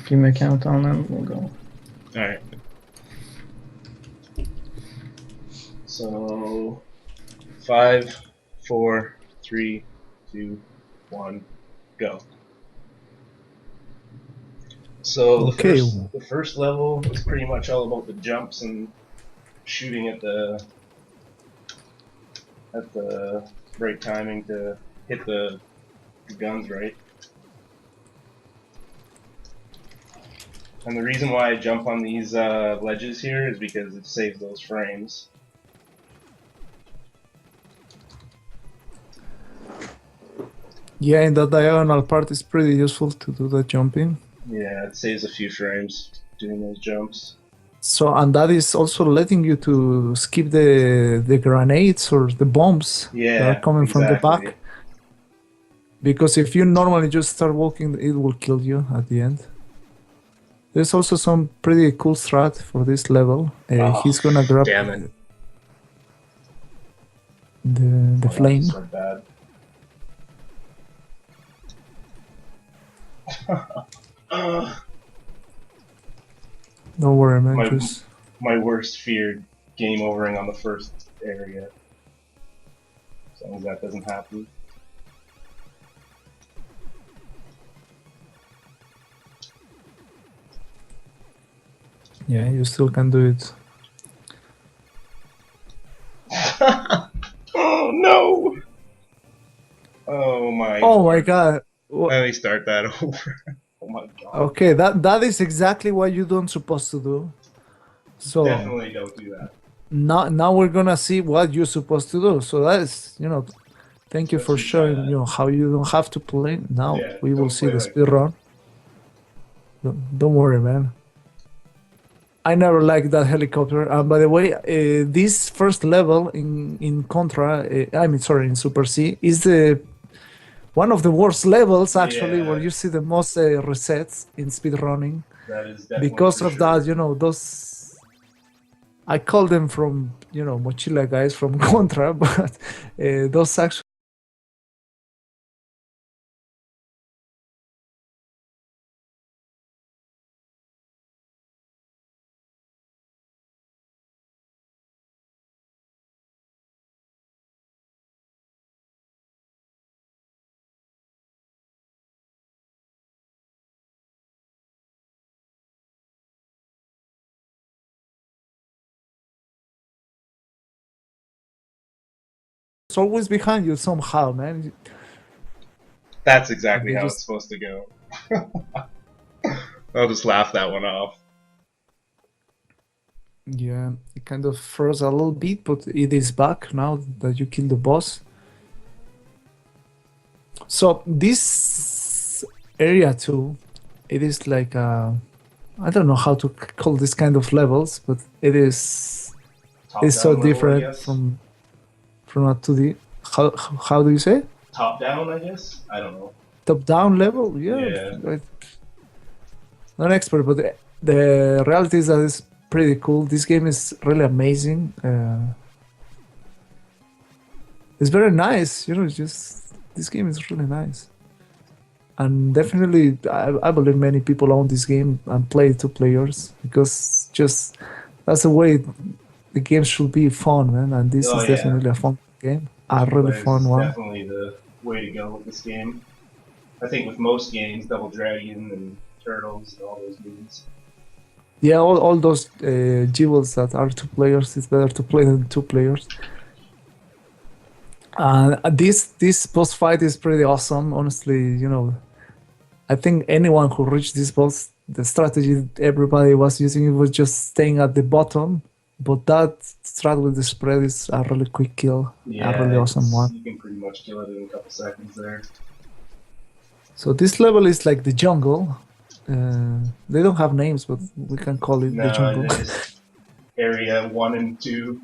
If you make count on them, we'll go. Alright. So 5, 4, 3, 2, 1, go. So Okay. the first level was pretty much all about the jumps and shooting at the right timing to hit the guns right. And the reason why I jump on these ledges here is because it saves those frames. Yeah, in the diagonal part is pretty useful to do the jumping. Yeah, it saves a few frames doing those jumps. So, and that is also letting you to skip the grenades or the bombs that are coming from the back. Because if you normally just start walking, it will kill you at the end. There's also some pretty cool strat for this level. He's gonna grab the flame. So bad. Don't worry, man. My worst fear, game overing on the first area. As long as that doesn't happen. Yeah, you still can do it. Oh no! Oh my. Oh my god. Let me start that over. Oh my god. Okay, that is exactly what you don't supposed to do. So definitely don't do that. Now we're gonna see what you're supposed to do. So that is, thank you for showing how you don't have to play. Now we will see the speed run. Don't worry, man. I never liked that helicopter. By the way, this first level in Contra, in Super C, is one of the worst levels actually, where you see the most resets in speedrunning. That is definitely because of that, those I call them from Mochila guys from Contra, but those actually. It's always behind you somehow, man. That's exactly how it's supposed to go. I'll just laugh that one off. Yeah, it kind of froze a little bit, but it is back now that you killed the boss. So this area too, it is like I don't know how to call this kind of levels, but it's so different from a 2D. How do you say? Top down, I guess. I don't know. Top down level, yeah. Not an expert, but the reality is that it's pretty cool. This game is really amazing. It's very nice, this game is really nice. And definitely, I believe many people own this game and play 2 players because just that's the way the game should be fun, man. And this is definitely a fun game, a really fun one. Definitely the way to go with this game. I think with most games, Double Dragon and Turtles and all those games. Yeah, all those jewels that are 2 players, it's better to play than 2 players. This boss fight is pretty awesome, honestly. I think anyone who reached this boss, the strategy everybody was using, it was just staying at the bottom. But that strat with the spread is a really quick kill, a really awesome one. You can pretty much kill it in a couple seconds there. So this level is like the jungle. They don't have names, but we can call it the jungle. Area 1 and 2.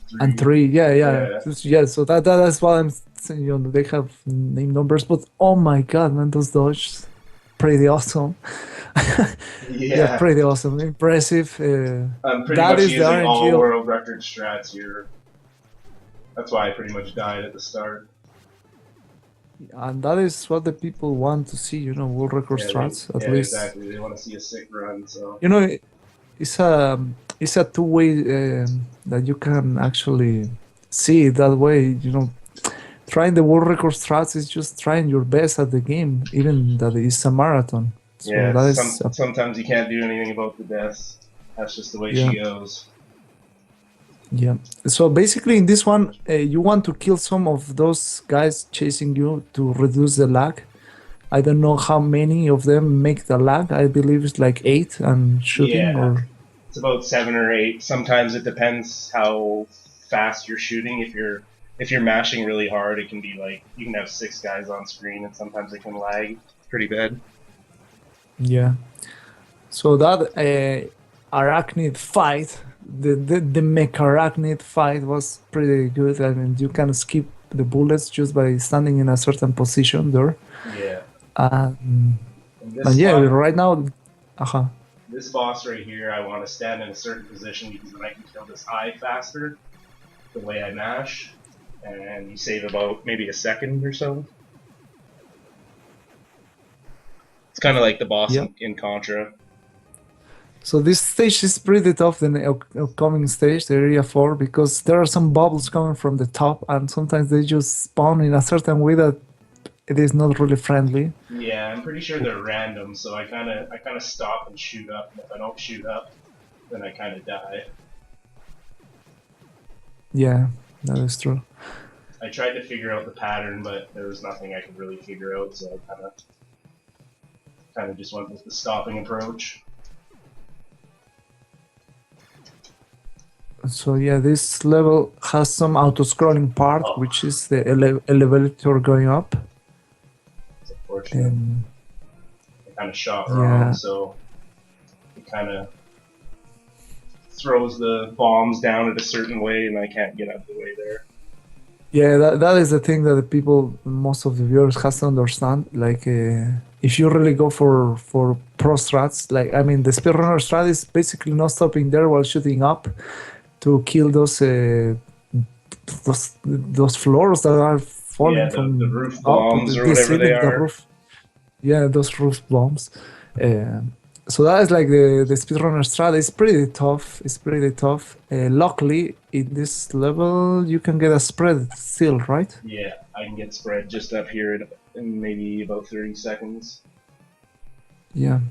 3. And 3, yeah. So that's why I'm saying, they have name numbers, but oh my god, man, those dodges, pretty awesome. Yeah, pretty awesome, impressive. I'm pretty much using all world record strats here. That's why I pretty much died at the start. and that is what the people want to see. World record strats at least. Exactly. They want to see a sick run. So It's a two-way that you can actually see it that way. Trying the world record strats is just trying your best at the game, even that it's a marathon. So yeah, that is sometimes you can't do anything about the deaths. That's just the way Yeah. she goes. Yeah. So basically, in this one, you want to kill some of those guys chasing you to reduce the lag. I don't know how many of them make the lag. I believe it's like 8 and shooting, Yeah. or It's about 7 or 8. Sometimes it depends how fast you're shooting. If you're mashing really hard, it can be like you can have 6 guys on screen, and sometimes it can lag pretty bad. yeah. So that arachnid fight, the mech arachnid fight was pretty good. I mean, you can skip the bullets just by standing in a certain position there. Yeah. And And yeah, right now, this boss right here, I want to stand in a certain position because then I can kill this eye faster, the way I mash, and you save about maybe a second or so. It's kind of like the boss Yep. in Contra. So this stage is pretty tough, the upcoming stage, the area 4, because there are some bubbles coming from the top, and sometimes they just spawn in a certain way that it is not really friendly. Yeah, I'm pretty sure they're random, so I kind of stop and shoot up, and if I don't shoot up, then I kind of die. Yeah, that is true. I tried to figure out the pattern, but there was nothing I could really figure out, so I kind of just went with the stopping approach. So yeah, this level has some auto-scrolling part, which is the elevator going up. It's unfortunate. I kind of shot wrong, Yeah. so it kind of throws the bombs down at a certain way, and I can't get out of the way there. Yeah, that is the thing that the people, most of the viewers, has to understand. Like, if you really go for pro strats, like, I mean, the speedrunner strat is basically not stopping there while shooting up to kill those floors that are falling from the roof up, bombs or whatever they ceiling, the are. roof. Yeah, those roof bombs. So that is like the speedrunner strat. It's pretty tough. It's pretty tough. Luckily, in this level, you can get a spread still, right? Yeah, I can get spread just up here in maybe about 30 seconds. Yeah.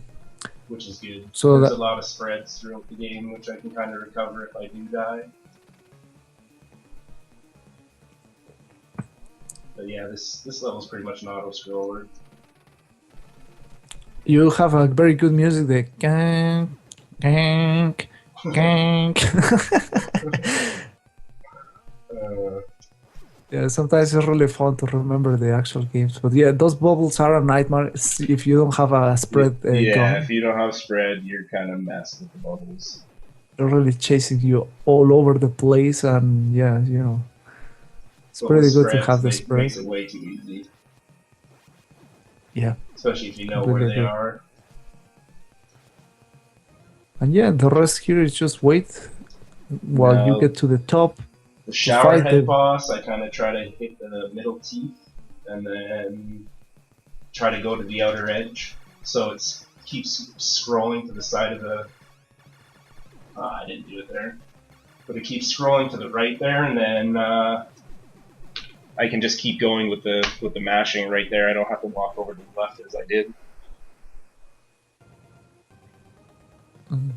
Which is good. So there's a lot of spreads throughout the game, which I can kind of recover if I do die. But yeah, this level's pretty much an auto-scroller. You have a very good music, the gank, gank, gank. Yeah, sometimes it's really fun to remember the actual games. But yeah, those bubbles are a nightmare if you don't have a spread yeah, gun. if you don't have spread, you're kind of messed with the bubbles. They're really chasing you all over the place, and yeah, it's pretty good to have the spread. Makes it way too easy. Yeah. Especially if you know where they are. And yeah, the rest here is just wait while you get to the top. The showerhead boss, I kind of try to hit the middle teeth and then try to go to the outer edge. So it keeps scrolling to the side of the... I didn't do it there. But it keeps scrolling to the right there, and then I can just keep going with the mashing right there. I don't have to walk over to the left as I did. Mm-hmm.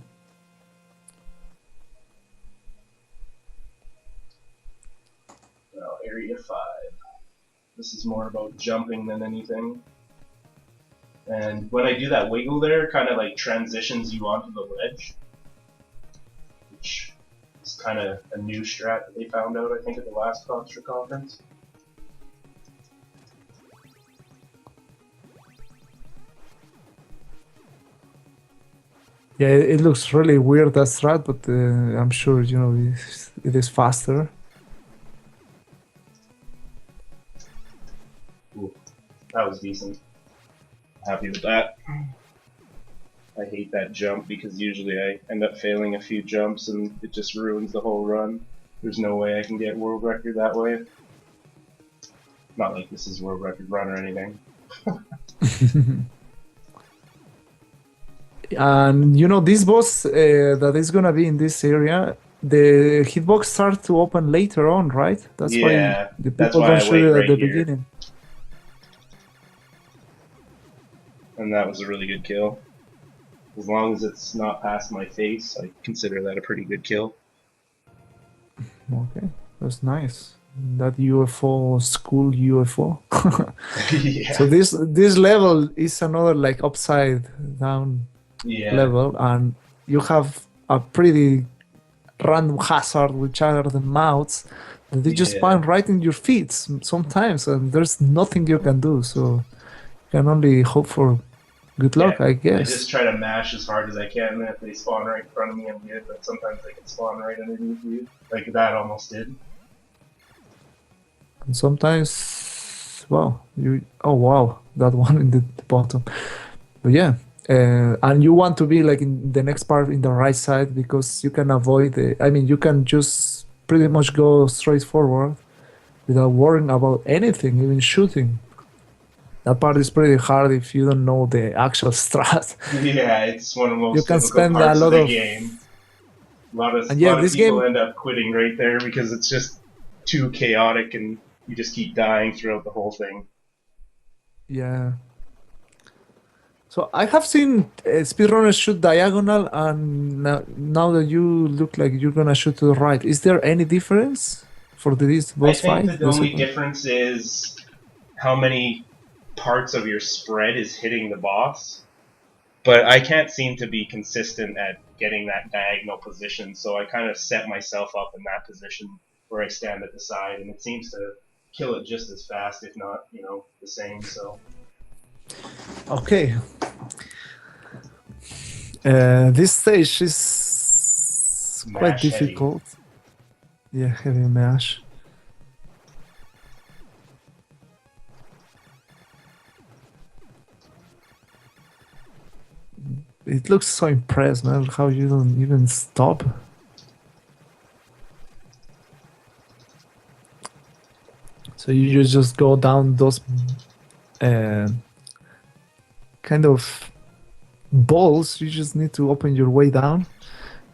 Now, Area 5. This is more about jumping than anything. And when I do that wiggle there, it kind of like transitions you onto the ledge. Which is kind of a new strat that they found out, I think, at the last Contra conference. Yeah, it looks really weird, that strat, but I'm sure, it is faster. Ooh, that was decent. Happy with that. I hate that jump because usually I end up failing a few jumps and it just ruins the whole run. There's no way I can get world record that way. Not like this is world record run or anything. And you know, this boss that is gonna be in this area, the hitbox starts to open later on, right? That's why the people don't shoot it at the beginning. And that was a really good kill. As long as it's not past my face, I consider that a pretty good kill. Okay, that's nice. That UFO, school UFO. Yeah. So this level is another like upside down level, and you have a pretty random hazard, which are the mouths, that they just spawn right in your feet sometimes, and there's nothing you can do. So you can only hope for good luck, I guess. I just try to mash as hard as I can, and if they spawn right in front of me, I'm good. But sometimes they can spawn right underneath you, like that almost did. And sometimes, wow, that one in the bottom. But yeah, and you want to be like in the next part in the right side, because you can avoid you can just pretty much go straight forward without worrying about anything, even shooting. That part is pretty hard if you don't know the actual strat. Yeah, it's one of the most you can difficult spend parts a lot of the game. A lot of people end up quitting right there because it's just too chaotic and you just keep dying throughout the whole thing. Yeah. So I have seen speedrunners shoot diagonal, and now that you look like you're gonna shoot to the right, is there any difference for this boss fight? I think the only difference is how many parts of your spread is hitting the boss. But I can't seem to be consistent at getting that diagonal position, so I kind of set myself up in that position where I stand at the side, and it seems to kill it just as fast, if not, the same. So. Okay. This stage is quite difficult. Yeah, heavy mash. It looks so impressed, man, how you don't even stop. So you just go down those kind of balls. You just need to open your way down.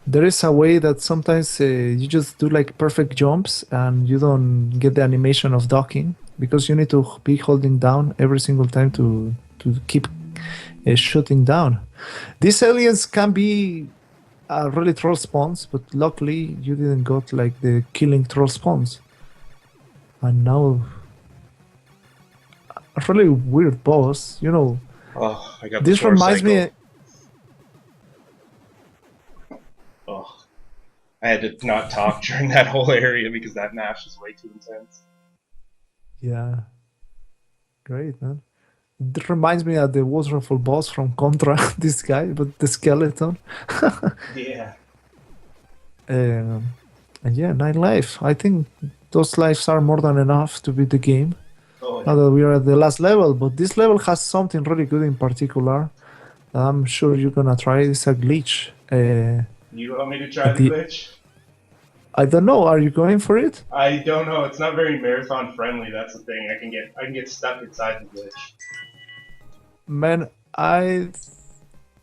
There is a way that sometimes you just do like perfect jumps and you don't get the animation of docking, because you need to be holding down every single time to keep shooting down. These aliens can be really troll spawns, but luckily you didn't got like the killing troll spawns. And now a really weird boss, Oh, I got this reminds me. Oh, I had to not talk during that whole area because that mash is way too intense. Yeah, great, man. It reminds me of the waterfall boss from Contra. This guy, but the skeleton. Yeah. And yeah, 9 life. I think those lives are more than enough to beat the game. Oh, yeah. Now that we are at the last level, but this level has something really good in particular. I'm sure you're gonna try. It's a glitch. You want me to try the glitch? I don't know. Are you going for it? I don't know. It's not very marathon friendly. That's the thing. I can get stuck inside the glitch. Man, I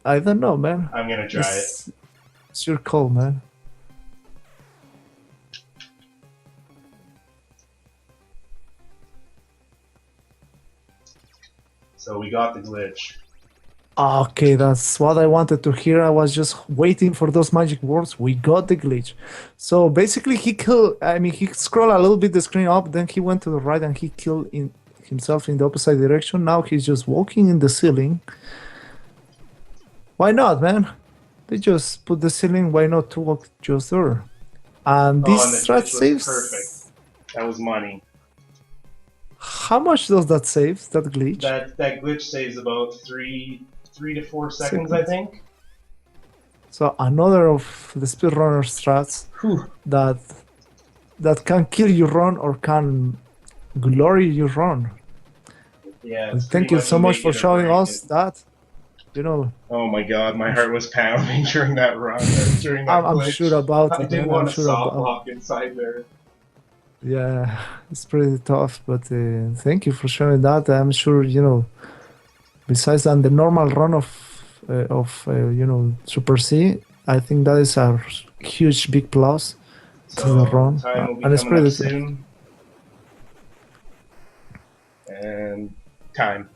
don't know, man. I'm gonna try it. It's your call, man. So we got the glitch. Okay, that's what I wanted to hear. I was just waiting for those magic words. We got the glitch. So basically he scrolled a little bit the screen up, then he went to the right and he killed himself in the opposite direction. Now he's just walking in the ceiling. Why not, man? They just put the ceiling, why not to walk just there? And this strat saves. Perfect. That was money. How much does that save, that glitch? That glitch saves about 3 to 4 seconds, I think. So another of the speedrunner strats that can kill your run or can glory your run. Yeah. Thank you so much for showing us that. Oh my god, my heart was pounding during that run. During that I'm glitch. sure about it. I didn't want to soft lock inside there. Yeah, it's pretty tough, but thank you for sharing that. I'm sure, besides than the normal run of Super C, I think that is a huge big plus to the So run, time will be and it's coming up pretty tough. soon. And time.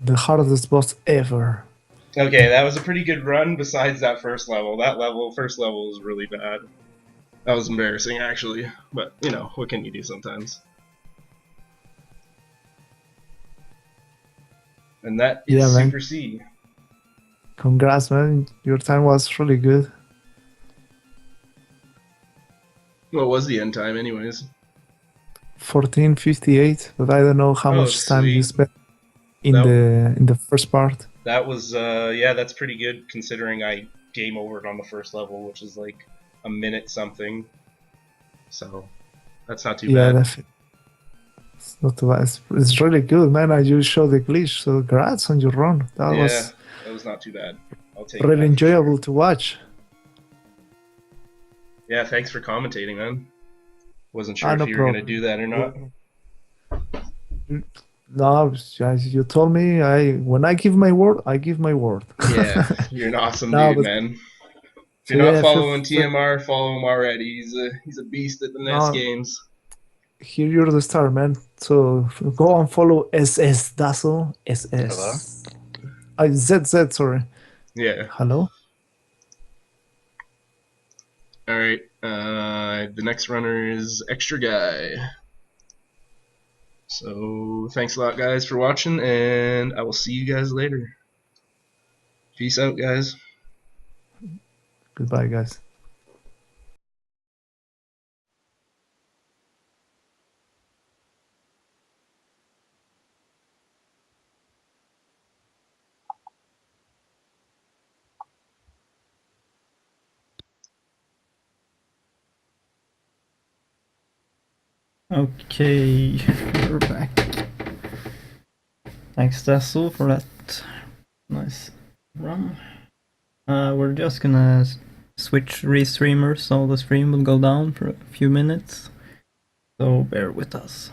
The hardest boss ever. Okay, that was a pretty good run besides that first level. First level was really bad. That was embarrassing actually, but what can you do sometimes? And that is Yeah, man. Super C. Congrats, man. Your time was really good. What was the end time anyways? 14:58, but I don't know how Oh, much time you sweet. spent in That the first part. that was yeah, that's pretty good considering I game overed on the first level, which is like a minute something. So that's not too Yeah, bad. it's not too bad. It's really good, man. I just showed the glitch, so congrats on your run. That Yeah, was that was not too bad. I'll take really that for sure. enjoyable to watch. Yeah, thanks for commentating, man. Wasn't sure if No you were gonna do problem. that or not. No, as you told me, I when I give my word, I give my word. Yeah, you're an awesome No, dude, but man. If so you're not yeah, following TMR, follow him already. He's a beast at the NES no, games. here you're the star, man. So go and follow SS Dazzle Hello? SS. I ZZ, sorry. Yeah. Hello. All right. The next runner is Extra Guy. So thanks a lot, guys, for watching, and I will see you guys later. Peace out, guys. Goodbye, guys. Okay, we're back. Thanks, Dazzle, for that nice run. We're just gonna switch restreamers, so the stream will go down for a few minutes. So bear with us.